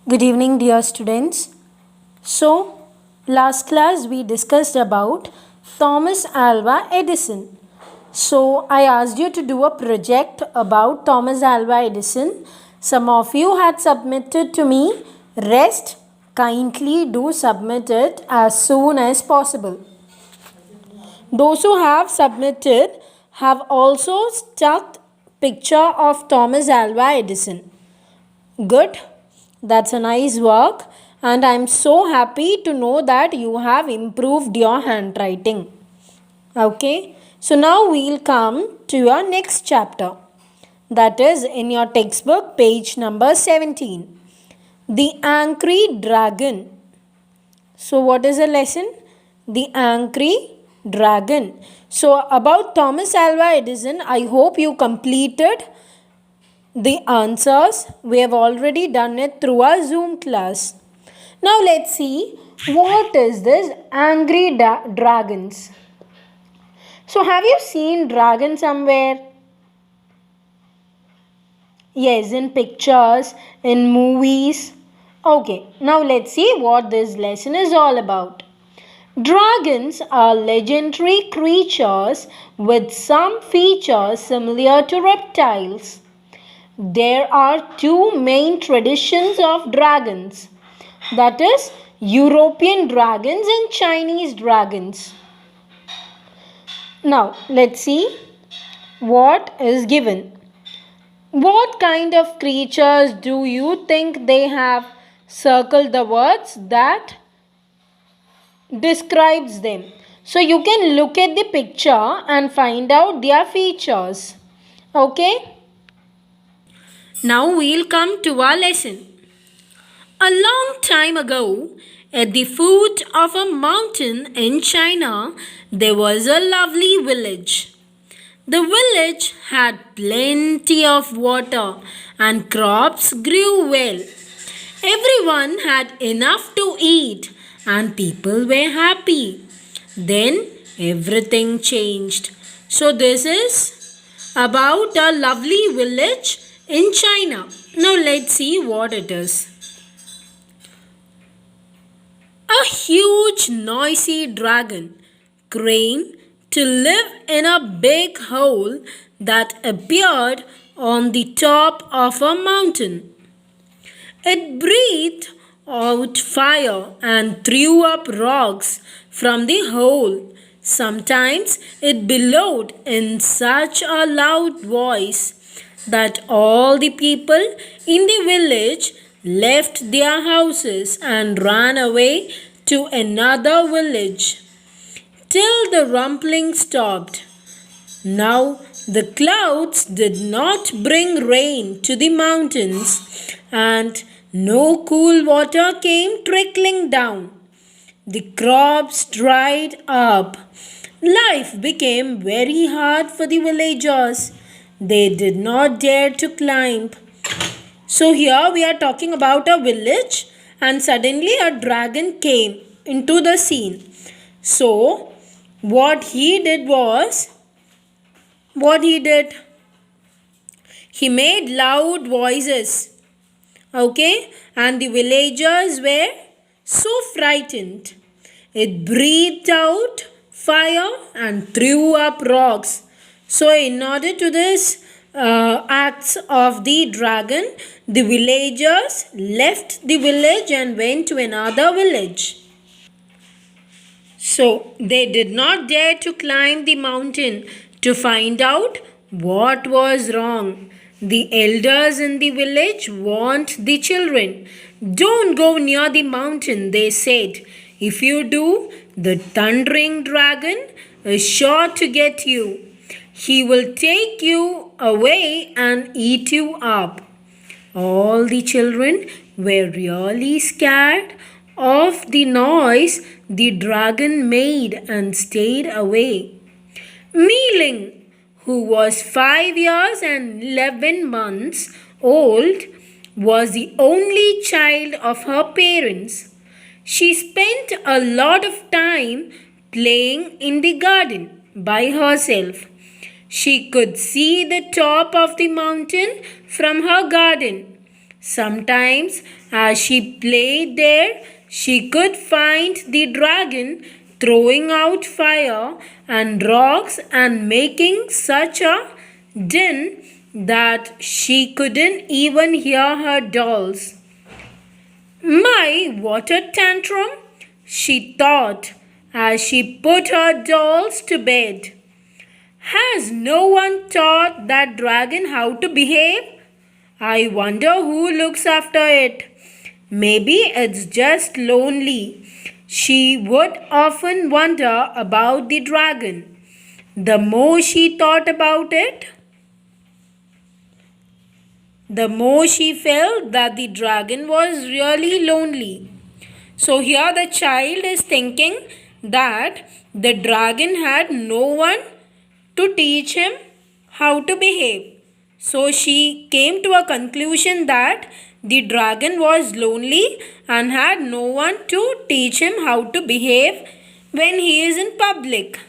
Good evening, dear students. So, last class we discussed about Thomas Alva Edison. So, I asked you to do a project about Thomas Alva Edison. Some of you had submitted to me. Rest, kindly do submit it as soon as possible. Those who have submitted have also stuck picture of Thomas Alva Edison. Good. That's a nice work, and I'm so happy to know that you have improved your handwriting. Okay, so now we'll come to your next chapter. That is in your textbook, page number 17. The Angry Dragon. So, what is the lesson? The Angry Dragon. So, about Thomas Alva Edison, I hope you completed the answers. We have already done it through our Zoom class. Now let's see what is this angry dragons. So have you seen dragon somewhere? Yes, in pictures, in movies. Okay, now let's see what this lesson is all about. Dragons are legendary creatures with some features similar to reptiles. There are two main traditions of dragons, that is, European dragons and Chinese dragons. Now, let's see what is given. What kind of creatures do you think they have? Circle the words that describes them. So, you can look at the picture and find out their features. Okay? Now we'll come to our lesson. A long time ago, at the foot of a mountain in China, there was a lovely village. The village had plenty of water and crops grew well. Everyone had enough to eat and people were happy. Then everything changed. So, this is about a lovely village in China. Now, let's see what it is. A huge noisy dragon came to live in a big hole that appeared on the top of a mountain. It breathed out fire and threw up rocks from the hole. Sometimes it bellowed in such a loud voice that all the people in the village left their houses and ran away to another village till the rumbling stopped. Now the clouds did not bring rain to the mountains, and no cool water came trickling down. The crops dried up. Life became very hard for the villagers. They did not dare to climb. So, here we are talking about a village, and suddenly a dragon came into the scene. So, what he did, he made loud voices. Okay, and the villagers were so frightened. It breathed out fire and threw up rocks. So, in order to this acts of the dragon, the villagers left the village and went to another village. So, they did not dare to climb the mountain to find out what was wrong. The elders in the village warned the children. Don't go near the mountain, they said. If you do, the thundering dragon is sure to get you. He will take you away and eat you up. All the children were really scared of the noise the dragon made and stayed away. Mealing, who was 5 years and 11 months old, was the only child of her parents. She spent a lot of time playing in the garden by herself. She could see the top of the mountain from her garden. Sometimes, as she played there, she could find the dragon throwing out fire and rocks and making such a din that she couldn't even hear her dolls. My water tantrum, she thought as she put her dolls to bed. Has no one taught that dragon how to behave? I wonder who looks after it. Maybe it's just lonely. She would often wonder about the dragon. The more she thought about it, the more she felt that the dragon was really lonely. So here the child is thinking that the dragon had no one to teach him how to behave. So she came to a conclusion that the dragon was lonely and had no one to teach him how to behave when he is in public.